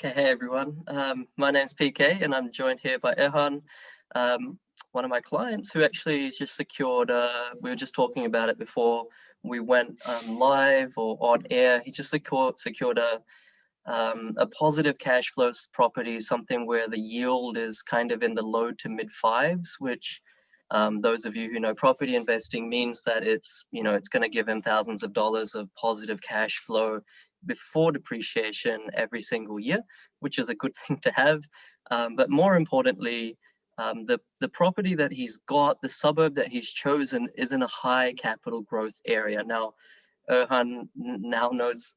Okay, hey everyone. My name's PK and I'm joined here by Erhan, one of my clients who actually has just secured, we were just talking about it before we went live or on air. He just secured a positive cash flow property, something where the yield is kind of in the low to mid fives, which those of you who know property investing means that it's going to give him thousands of dollars of positive cash flow before depreciation every single year, which is a good thing to have. But more importantly, the property that he's got, the suburb that he's chosen, is in a high capital growth area. Now, Erhan now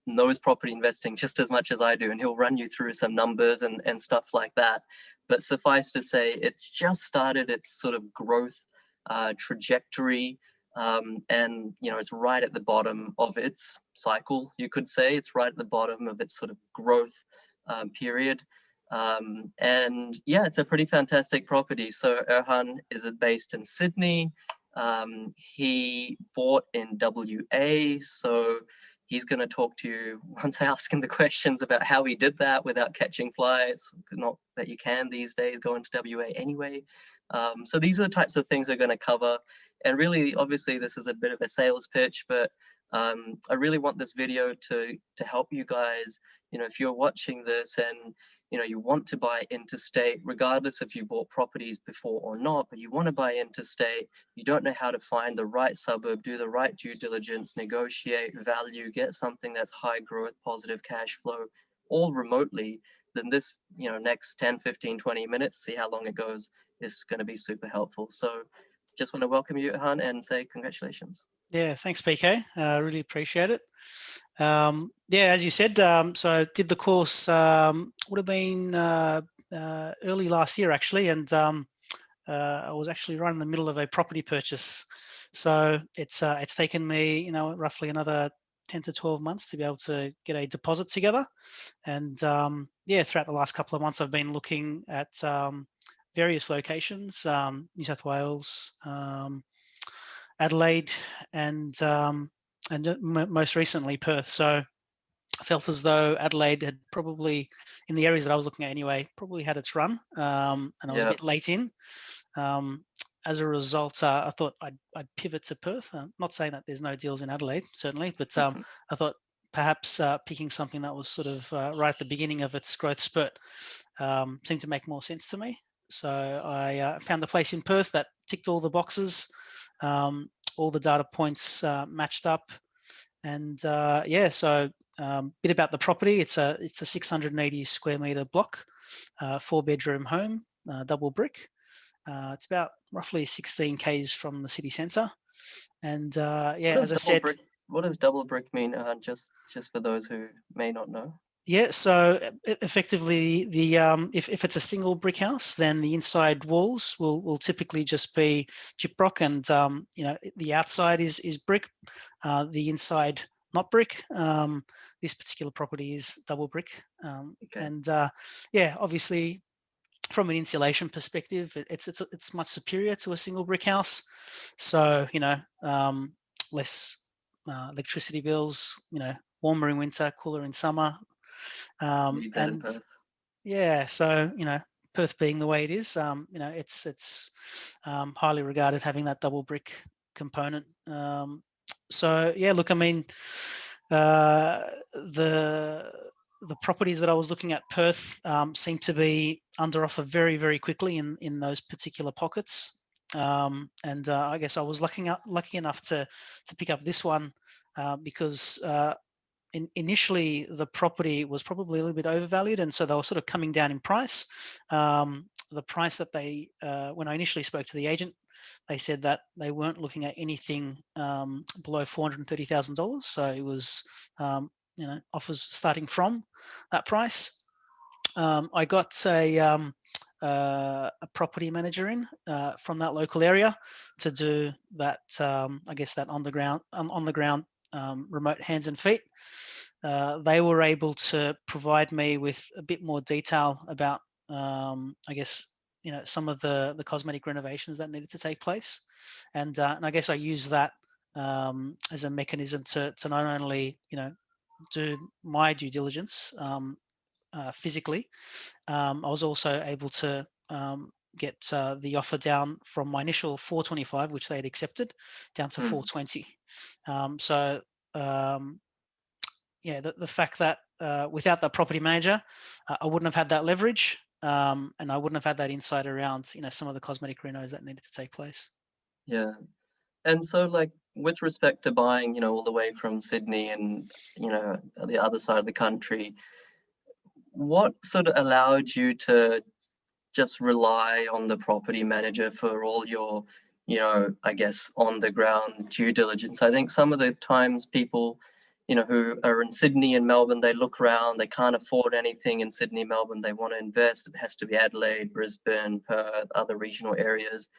knows property investing just as much as I do, and he'll run you through some numbers and stuff like that. But suffice to say, it's just started its sort of growth trajectory, and it's right at the bottom of its cycle. You could say it's right at the bottom of its sort of growth period. And yeah, it's a pretty fantastic property. So Erhan is based in Sydney. He bought in WA, so he's going to talk to you once I ask him the questions about how he did that without catching flights. Not that you can these days go into WA anyway. So these are the types of things we're going to cover. And really, obviously, this is a bit of a sales pitch, but I really want this video to help you guys. If you're watching this and you want to buy interstate, regardless if you bought properties before or not, but you want to buy interstate, you don't know how to find the right suburb, do the right due diligence, negotiate, value, get something that's high growth, positive cash flow, all remotely, then this, next 10, 15, 20 minutes, see how long it goes, is going to be super helpful. So just want to welcome you, Erhan, and say congratulations. Yeah, thanks, PK. Really appreciate it. Yeah, as you said, so I did the course, would have been early last year, actually, and I was actually right in the middle of a property purchase. So it's taken me, roughly another 10 to 12 months to be able to get a deposit together. And yeah, throughout the last couple of months, I've been looking at various locations, New South Wales, Adelaide, and most recently Perth. So I felt as though Adelaide had probably, in the areas that I was looking at anyway, probably had its run, and I was a bit late in. As a result, I thought I'd pivot to Perth. Not saying that there's no deals in Adelaide, certainly, but I thought perhaps picking something that was sort of right at the beginning of its growth spurt seemed to make more sense to me. So I found a place in Perth that ticked all the boxes. All the data points matched up, and yeah. So bit about the property. It's a 680 square meter block, 4-bedroom home, double brick. It's about roughly 16 k's from the city centre, and yeah, as I said, what does double brick mean? Just for those who may not know. Yeah, so effectively, the if it's a single brick house, then the inside walls will typically just be gyprock, and the outside is brick, the inside not brick. This particular property is double brick, okay. And yeah, obviously, from an insulation perspective, it's much superior to a single brick house. So less electricity bills. Warmer in winter, cooler in summer. And yeah, so Perth being the way it is, it's highly regarded, having that double brick component. So yeah, look, I mean, the properties that I was looking at Perth seem to be under offer very, very quickly in those particular pockets. And I guess I was lucky enough to pick up this one because initially the property was probably a little bit overvalued, and so they were sort of coming down in price. The price that they, when I initially spoke to the agent, they said that they weren't looking at anything below $430,000. So it was, offers starting from that price. I got a property manager in from that local area to do that. I guess that on the ground remote hands and feet. They were able to provide me with a bit more detail about, I guess, some of the cosmetic renovations that needed to take place, and I guess I use that as a mechanism to not only do my due diligence physically, I was also able to get the offer down from my initial 425, which they had accepted, down to 420. So yeah, the fact that without that property manager, I wouldn't have had that leverage, and I wouldn't have had that insight around some of the cosmetic renos that needed to take place. Yeah. And so, like, with respect to buying, all the way from Sydney and, the other side of the country, what sort of allowed you to just rely on the property manager for all your, I guess, on the ground due diligence? I think some of the times people, who are in Sydney and Melbourne, they look around, they can't afford anything in Sydney, Melbourne, they want to invest. It has to be Adelaide, Brisbane, Perth, other regional areas,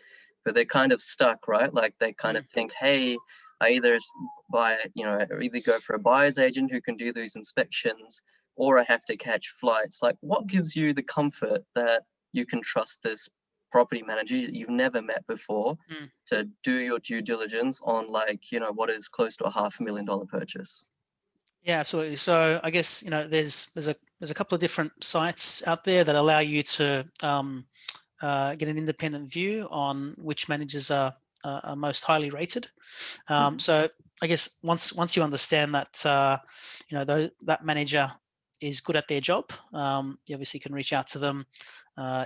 but they're kind of stuck, right? Like they kind of think, hey, I either either go for a buyer's agent who can do these inspections, or I have to catch flights. Like, what gives you the comfort that you can trust this property manager you've never met before to do your due diligence on, like, what is close to a $500,000 purchase? Yeah, absolutely. So I guess there's a couple of different sites out there that allow you to get an independent view on which managers are most highly rated. So I guess once you understand that that manager is good at their job, you obviously can reach out to them,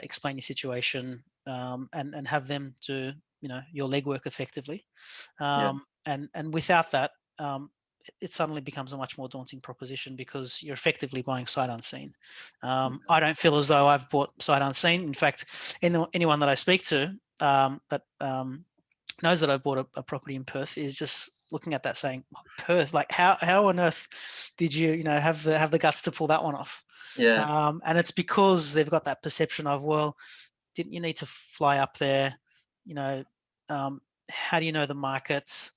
explain your situation, and have them do your legwork effectively. And without that, it suddenly becomes a much more daunting proposition because you're effectively buying sight unseen. I don't feel as though I've bought sight unseen. In fact, anyone that I speak to that knows that I bought a property in Perth is just looking at that saying, Perth, like how on earth did you have the guts to pull that one off? Yeah. And it's because they've got that perception of, well, didn't you need to fly up there? How do you know the markets?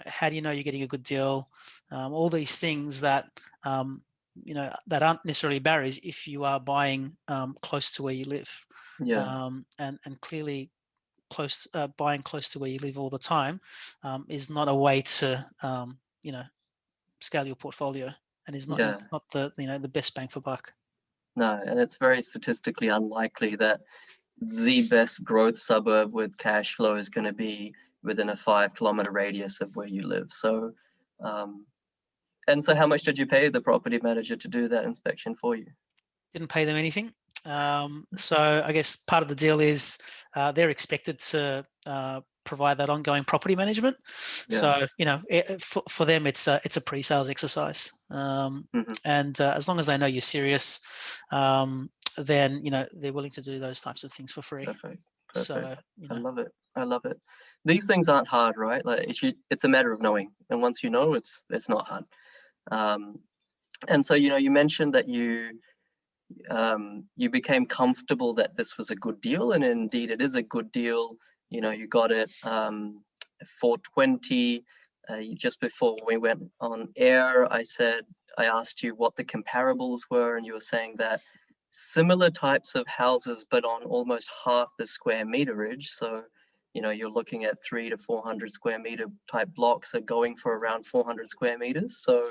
How do you know you're getting a good deal? All these things that that aren't necessarily barriers if you are buying close to where you live. And clearly buying close to where you live all the time is not a way to scale your portfolio, and is not the best bang for buck. No, and it's very statistically unlikely that the best growth suburb with cash flow is going to be within a 5-kilometer radius of where you live. So, and so how much did you pay the property manager to do that inspection for you? Didn't pay them anything. So I guess part of the deal is they're expected to provide that ongoing property management. So for them it's a pre-sales exercise, and as long as they know you're serious, then they're willing to do those types of things for free. Perfect. So I love it. These things aren't hard, right? Like it's a matter of knowing, and once you know, it's not hard. And so you mentioned that you became comfortable that this was a good deal, and indeed it is a good deal. You got it for 20. Just before we went on air, I asked you what the comparables were, and you were saying that similar types of houses, but on almost half the square meterage. So, you're looking at 300 to 400 square meter type blocks are going for around 400 square meters. So,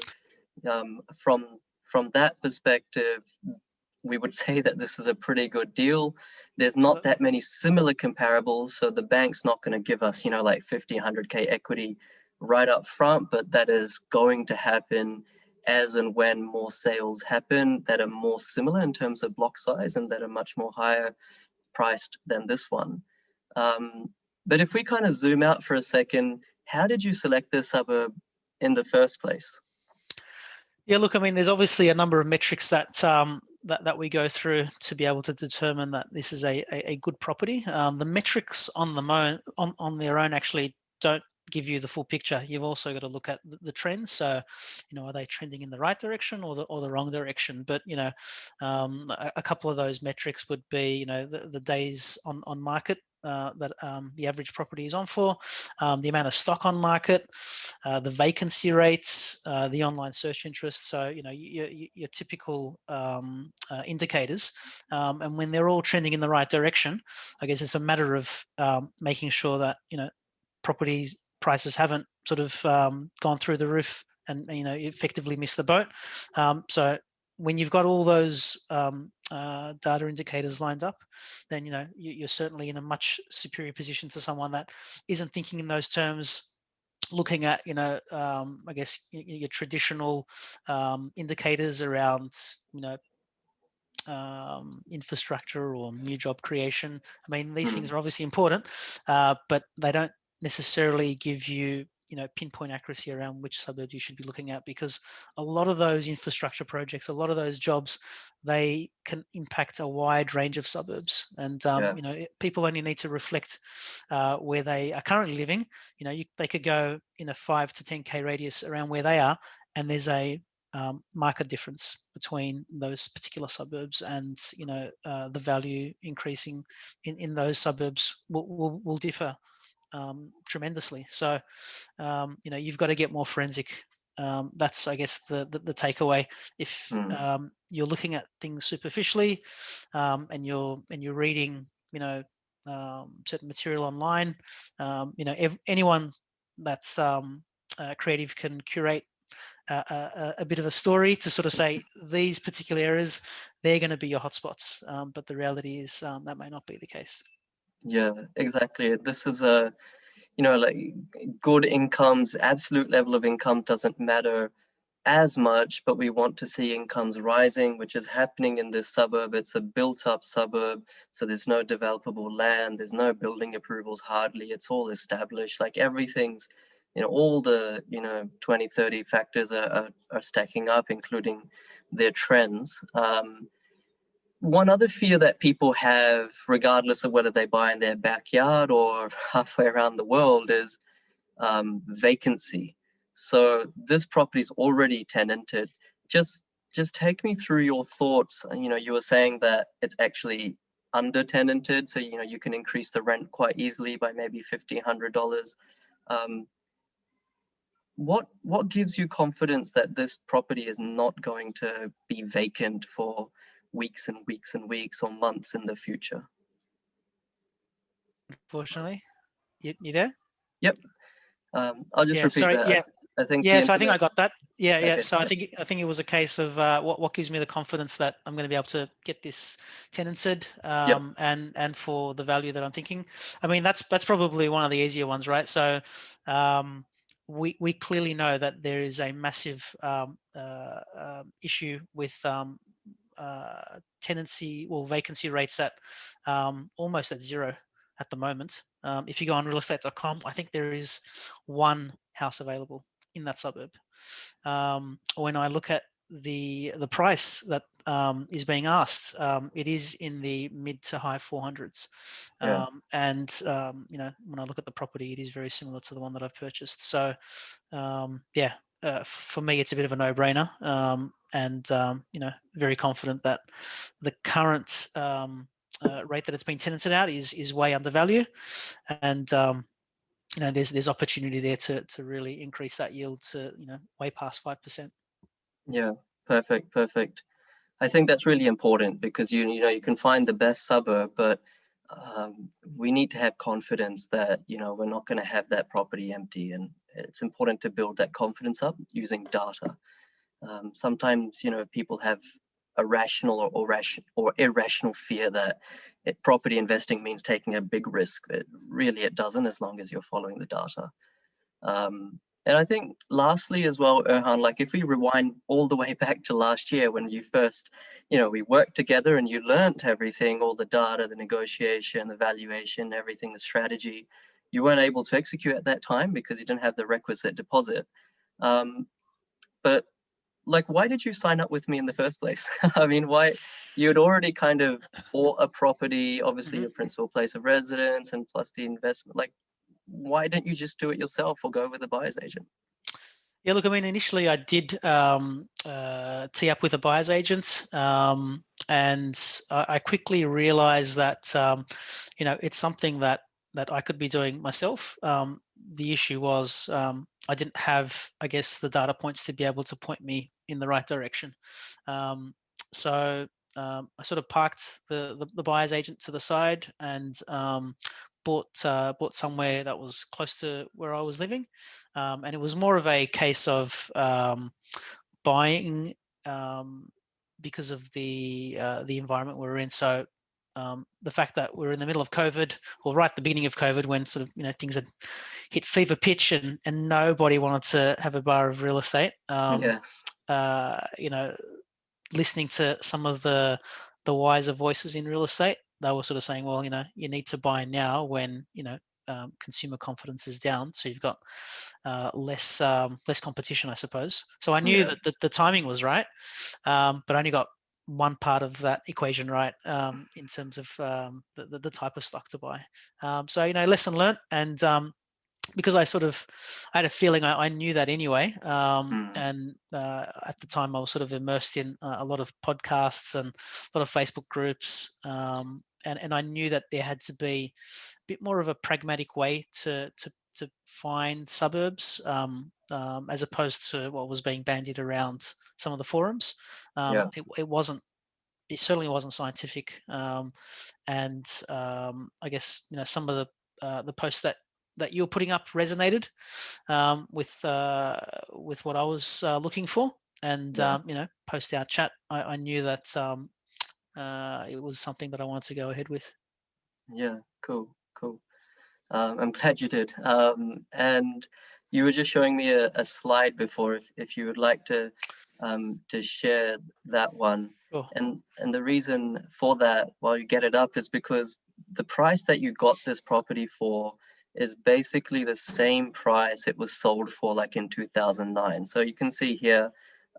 from that perspective, we would say that this is a pretty good deal. There's not that many similar comparables, so the bank's not going to give us, like 50, 100K equity right up front, but that is going to happen as and when more sales happen that are more similar in terms of block size and that are much more higher priced than this one. But if we kind of zoom out for a second, how did you select this suburb in the first place? Yeah, look, I mean, there's obviously a number of metrics that that we go through to be able to determine that this is a good property. The metrics on their own actually don't give you the full picture. You've also got to look at the trends. So, are they trending in the right direction or the wrong direction? But a couple of those metrics would be the days on market that the average property is on for, the amount of stock on market, the vacancy rates, the online search interest. So your typical indicators, and when they're all trending in the right direction, I guess it's a matter of making sure that property prices haven't sort of gone through the roof and effectively missed the boat. So when you've got all those data indicators lined up, then you're certainly in a much superior position to someone that isn't thinking in those terms, looking at I guess your traditional indicators around infrastructure or new job creation. I mean, these things are obviously important, but they don't necessarily give you pinpoint accuracy around which suburb you should be looking at, because a lot of those infrastructure projects, a lot of those jobs, they can impact a wide range of suburbs. And people only need to reflect where they are currently living. They could go in a 5 to 10k radius around where they are, and there's a market difference between those particular suburbs, and the value increasing in those suburbs will differ tremendously. So you've got to get more forensic. That's, I guess, the takeaway. If you're looking at things superficially, and you're reading certain material online, anyone that's creative can curate a bit of a story to sort of say these particular areas, they're going to be your hotspots, but the reality is that may not be the case. Yeah, exactly. This is a like good incomes, absolute level of income doesn't matter as much, but we want to see incomes rising, which is happening in this suburb. It's a built up suburb, so there's no developable land, there's no building approvals hardly, it's all established, like everything's all the 20, 30 factors are stacking up, including their trends. One other fear that people have, regardless of whether they buy in their backyard or halfway around the world, is vacancy. So this property is already tenanted. Just take me through your thoughts. You were saying that it's actually under tenanted, so you can increase the rent quite easily by maybe $50, $100. What gives you confidence that this property is not going to be vacant for weeks and weeks and weeks or months in the future? Unfortunately, you there? Yep. I'll just repeat sorry, that. I think so I think I got that. Yeah. Okay. So I think it was a case of what gives me the confidence that I'm going to be able to get this tenanted, and for the value that I'm thinking. I mean, that's probably one of the easier ones, right? So we clearly know that there is a massive issue with tenancy or vacancy rates at almost at zero at the moment. If you go on RealEstateDotCom, I think there is one house available in that suburb. When I look at the price that is being asked, it is in the mid to high 400s. And when I look at the property, it is very similar to the one that I've purchased. So for me, it's a bit of a no-brainer, and very confident that the current rate that it's been tenanted out is way undervalued, and there's opportunity there to really increase that yield to way past 5%. Yeah, perfect. I think that's really important, because you can find the best suburb, but we need to have confidence that we're not going to have that property empty, and it's important to build that confidence up using data. Sometimes people have a rational or irrational fear that property investing means taking a big risk. It doesn't, as long as you're following the data. And I think lastly as well, Erhan, like if we rewind all the way back to last year when you first, we worked together and you learned everything, all the data, the negotiation, the valuation, everything, the strategy, you weren't able to execute at that time because you didn't have the requisite deposit. But like, why did you sign up with me in the first place? I mean, why? You'd already kind of bought a property, obviously your principal place of residence, and plus the investment. Like, why didn't you just do it yourself or go with a buyer's agent? Yeah, look, I mean, initially I did tee up with a buyer's agent, and I quickly realized that it's something that I could be doing myself. The issue was I didn't have, I guess, the data points to be able to point me in the right direction. So I sort of parked the buyer's agent to the side and bought somewhere that was close to where I was living, and it was more of a case of buying because of the environment we're in. So the fact that we're in the middle of COVID, or right at the beginning of COVID, when sort of things had hit fever pitch and nobody wanted to have a bar of real estate. Yeah. Listening to some of the wiser voices in real estate, they were sort of saying, well, you need to buy now when consumer confidence is down, so you've got less competition, I suppose. So I knew Yeah. that the timing was right, but I only got one part of that equation right, in terms of the type of stock to buy. So lesson learned, and because I had a feeling I knew that anyway, and at the time I was sort of immersed in a lot of podcasts and a lot of Facebook groups, and I knew that there had to be a bit more of a pragmatic way to find suburbs, as opposed to what was being bandied around some of the forums. Yeah. It certainly wasn't scientific, and I guess some of the posts that you're putting up resonated with what I was looking for, and post our chat, I knew that it was something that I wanted to go ahead with. Yeah. Cool. I'm glad you did. And you were just showing me a slide before, if you would like to share that one. Sure. And the reason for that, while you get it up, is because the price that you got this property for is basically the same price it was sold for, like in 2009. So you can see here,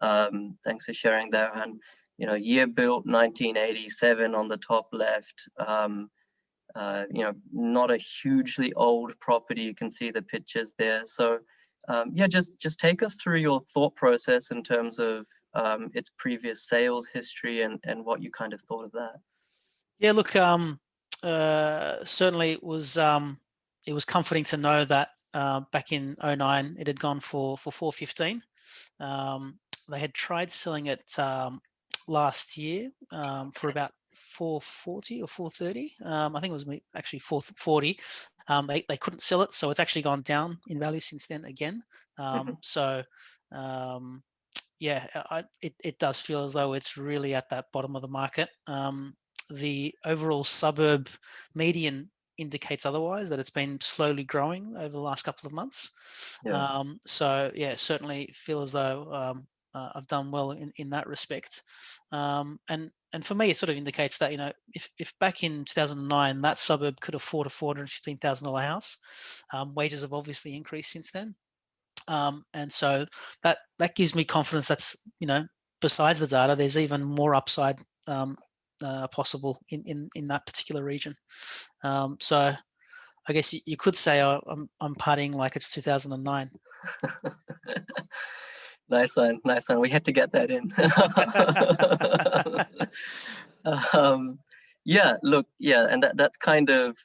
thanks for sharing that, and year built 1987 on the top left. Not a hugely old property. You can see the pictures there. So yeah, just take us through your thought process in terms of its previous sales history and what you kind of thought of that. Yeah, look, certainly it was comforting to know that back in 2009 it had gone for 415. They had tried selling it last year for about 440 or 430. I think it was actually 440. They couldn't sell it, so it's actually gone down in value since then again. So yeah, it does feel as though it's really at that bottom of the market. The overall suburb median indicates otherwise, that it's been slowly growing over the last couple of months. Yeah. So yeah, certainly feel as though I've done well in that respect. And for me, it sort of indicates that if back in 2009 that suburb could afford a $415,000 house, wages have obviously increased since then. And so that gives me confidence that's besides the data, there's even more upside possible in that particular region. So I guess you could say I'm partying like it's 2009. Nice one. We had to get that in. Yeah, look, yeah, and that's kind of,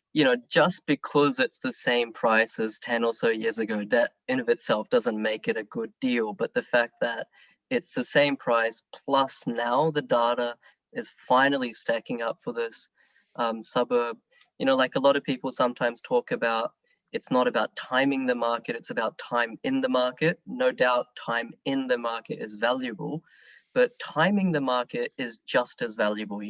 just because it's the same price as 10 or so years ago, that in of itself doesn't make it a good deal. But the fact that it's the same price, plus now the data is finally stacking up for this suburb. Like a lot of people sometimes talk about, it's not about timing the market, it's about time in the market. No doubt time in the market is valuable, but timing the market is just as valuable.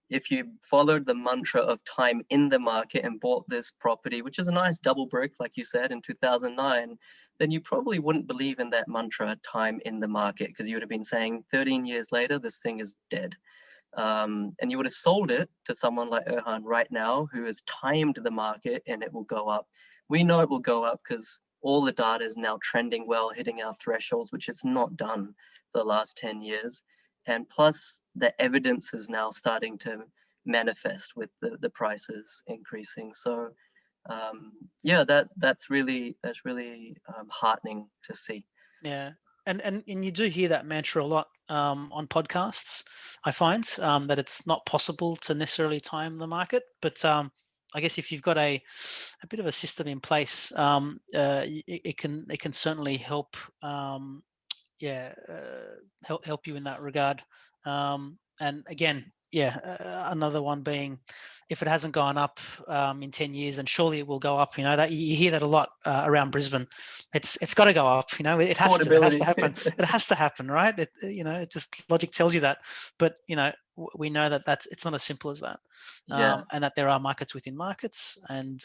If you followed the mantra of time in the market and bought this property, which is a nice double brick, like you said, in 2009, then you probably wouldn't believe in that mantra, time in the market, because you would have been saying 13 years later, this thing is dead. And you would have sold it to someone like Erhan right now, who has timed the market, and it will go up. We know it will go up because all the data is now trending well, hitting our thresholds, which it's not done the last 10 years. And plus the evidence is now starting to manifest with the prices increasing. So yeah, that's really heartening to see. Yeah. And you do hear that mantra a lot on podcasts. I find that it's not possible to necessarily time the market, but I guess if you've got a bit of a system in place, it can certainly help. Help you in that regard. And again, yeah, another one being, if it hasn't gone up in 10 years, then surely it will go up. You know, that you hear that a lot around Brisbane. It's got to go up. You know, it has to. It has to Affordability. happen. It has to happen, right? It just logic tells you that. But we know that it's not as simple as that, Yeah. and that there are markets within markets, and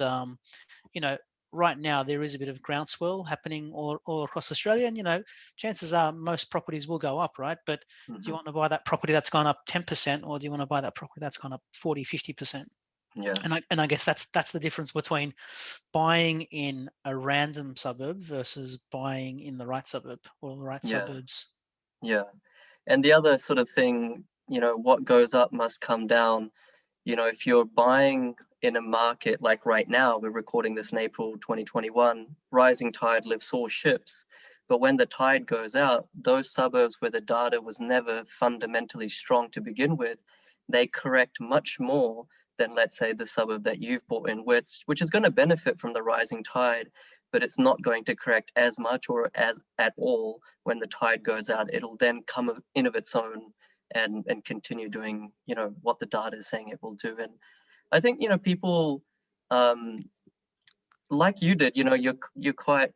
right now there is a bit of groundswell happening all across Australia, and chances are most properties will go up, right? But do you Mhm. want to buy that property that's gone up 10%, or do you want to buy that property that's gone up 40, 50%? Yeah. And I guess that's the difference between buying in a random suburb versus buying in the right suburb or the right Yeah. suburbs. Yeah. And the other sort of thing, what goes up must come down. If you're buying in a market like right now, we're recording this in April 2021, rising tide lifts all ships. But when the tide goes out, those suburbs where the data was never fundamentally strong to begin with, they correct much more than, let's say, the suburb that you've bought in, which is going to benefit from the rising tide, but it's not going to correct as much or as at all when the tide goes out. It'll then come in of its own and continue doing what the data is saying it will do. And I think people like you did, you're quite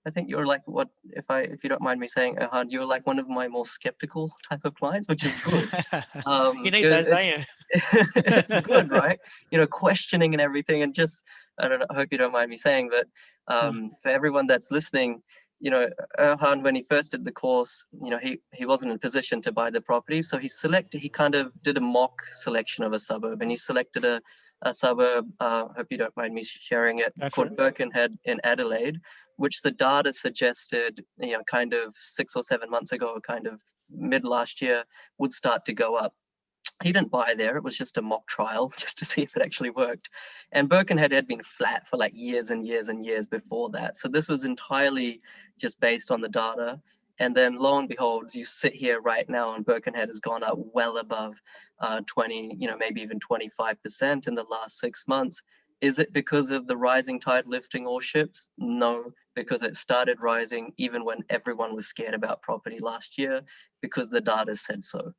I think you're like, what if you don't mind me saying, Erhan, you're like one of my more skeptical type of clients, which is good. You need those, don't you? It's good, right? Questioning and everything, and just, I don't know, I hope you don't mind me saying, but for everyone that's listening, Erhan, when he first did the course, he wasn't in a position to buy the property, so he kind of did a mock selection of a suburb, and he selected a suburb, hope you don't mind me sharing it, Go for called it. Birkenhead in Adelaide, which the data suggested, kind of 6 or 7 months ago, kind of mid last year, would start to go up. He didn't buy there. It was just a mock trial just to see if it actually worked. And Birkenhead had been flat for like years and years and years before that. So this was entirely just based on the data. And then lo and behold, you sit here right now and Birkenhead has gone up well above 20, maybe even 25% in the last 6 months. Is it because of the rising tide lifting all ships? No, because it started rising even when everyone was scared about property last year, because the data said so.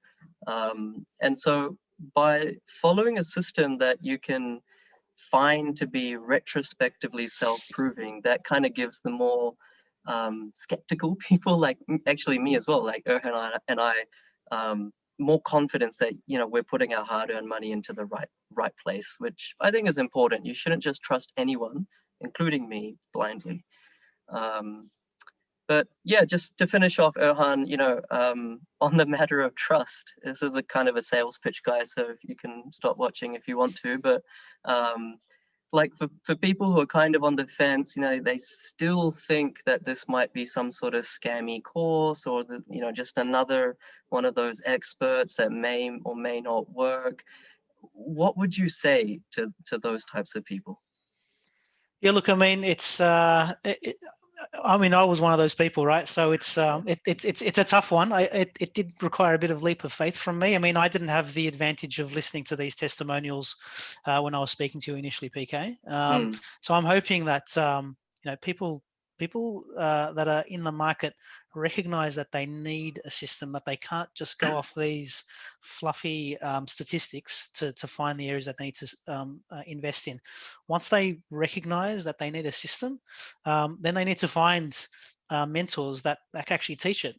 And so by following a system that you can find to be retrospectively self-proving, that kind of gives the more skeptical people, like actually me as well, like Erhan and I, more confidence that we're putting our hard-earned money into the right place, which I think is important. You shouldn't just trust anyone, including me, blindly. But yeah, just to finish off, Erhan, on the matter of trust, this is a kind of a sales pitch, guys, so you can stop watching if you want to. But like for people who are kind of on the fence, they still think that this might be some sort of scammy course, or just another one of those experts that may or may not work. What would you say to those types of people? Yeah, look, I mean, I was one of those people, right? So it's a tough one. It did require a bit of leap of faith from me. I mean, I didn't have the advantage of listening to these testimonials when I was speaking to you initially, PK. So I'm hoping that people that are in the market recognize that they need a system, that they can't just go off these fluffy statistics to find the areas that they need to invest in. Once they recognize that they need a system, then they need to find mentors that can actually teach it.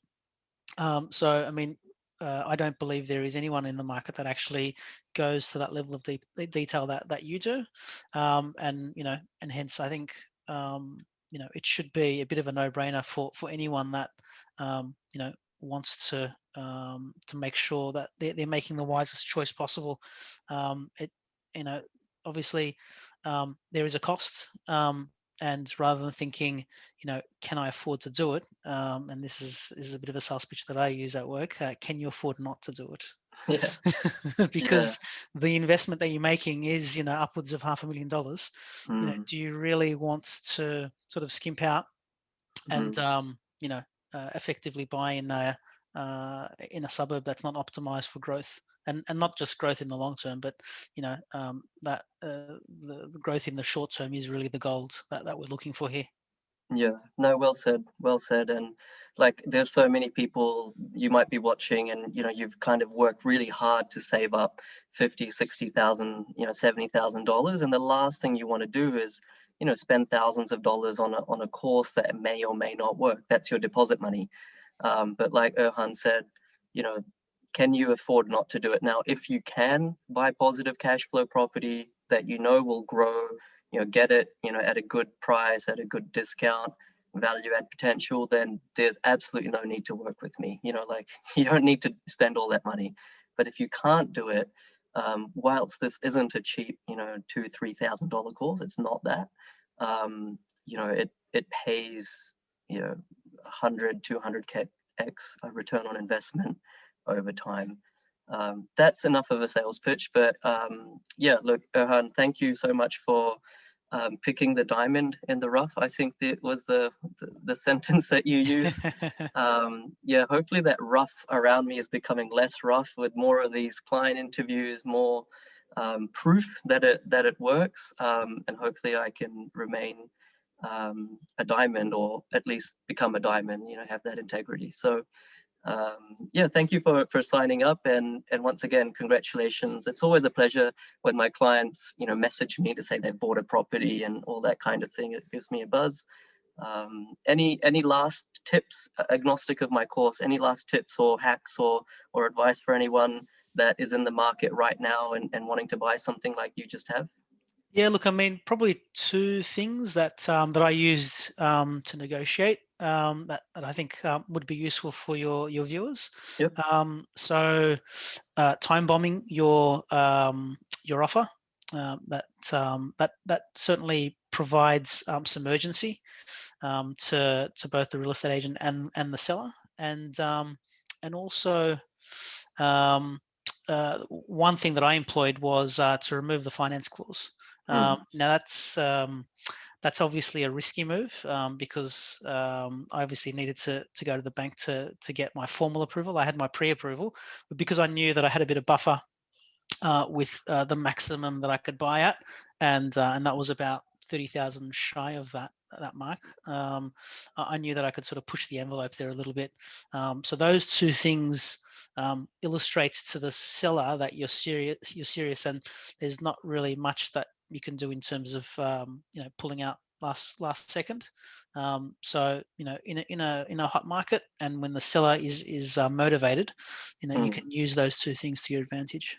So, I mean, I don't believe there is anyone in the market that actually goes to that level of detail that you do, and hence I think it should be a bit of a no-brainer for anyone that wants to make sure that they're making the wisest choice possible. Obviously, there is a cost. And rather than thinking, can I afford to do it? And this is a bit of a sales pitch that I use at work. Can you afford not to do it? Yeah, yeah. Because the investment that you're making is, upwards of $500,000. Do you really want to sort of skimp out and, effectively buy in a suburb that's not optimized for growth? And not just growth in the long term, but that the growth in the short term is really the gold that we're looking for here. Yeah, no, well said, well said. And like, there's so many people you might be watching, and you've kind of worked really hard to save up 50, 60,000, $70,000. And the last thing you want to do is, spend thousands of dollars on a course that may or may not work. That's your deposit money. But like Erhan said, you know, can you afford not to do it? Now, if you can buy positive cash flow property that will grow, get it, at a good price, at a good discount, value add potential, then there's absolutely no need to work with me. Like, you don't need to spend all that money. But if you can't do it, whilst this isn't a cheap, $2,000-$3,000 course, it's not that. It pays, 100, 200x return on investment over time. That's enough of a sales pitch, but yeah, look, Erhan, thank you so much for picking the diamond in the rough. I think that was the sentence that you used. Yeah, hopefully that rough around me is becoming less rough with more of these client interviews, more proof that it works, and hopefully I can remain a diamond, or at least become a diamond, have that integrity. So yeah, thank you for signing up, and once again, congratulations. It's always a pleasure when my clients message me to say they've bought a property and all that kind of thing. It gives me a buzz. Any last tips, agnostic of my course, any last tips or hacks or advice for anyone that is in the market right now and wanting to buy something like you just have? Yeah, look, I mean, probably two things that I used to negotiate that I think would be useful for your viewers. Yep. So, time bombing your offer. That certainly provides some urgency to both the real estate agent and the seller, and also. One thing that I employed was to remove the finance clause. Now that's obviously a risky move because I obviously needed to go to the bank to get my formal approval. I had my pre-approval, but because I knew that I had a bit of buffer with the maximum that I could buy at, and that was about 30,000 shy of that mark. I knew that I could sort of push the envelope there a little bit. So those two things illustrates to the seller that you're serious, and there's not really much that you can do in terms of pulling out last second. So in a hot market, and when the seller is motivated, you can use those two things to your advantage.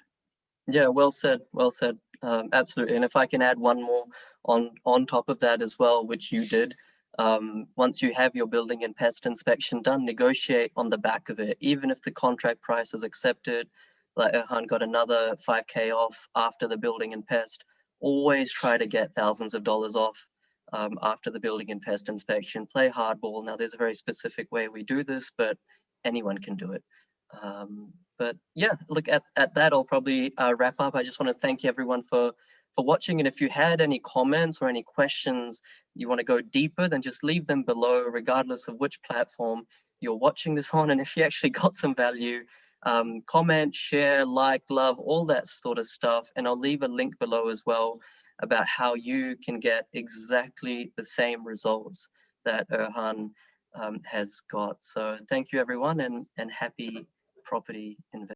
Yeah, well said, well said. Absolutely. And if I can add one more on top of that as well, which you did, once you have your building and pest inspection done, negotiate on the back of it. Even if the contract price is accepted, like Erhan got another 5K off after the building and pest, always try to get thousands of dollars off after the building and pest inspection. Play hardball. Now, there's a very specific way we do this, but anyone can do it. But yeah, look, at that, I'll probably wrap up. I just want to thank everyone for watching. And if you had any comments or any questions you want to go deeper, then just leave them below, regardless of which platform you're watching this on. And if you actually got some value, comment, share, like, love, all that sort of stuff. And I'll leave a link below as well about how you can get exactly the same results that Erhan has got. So thank you, everyone, and happy property investment.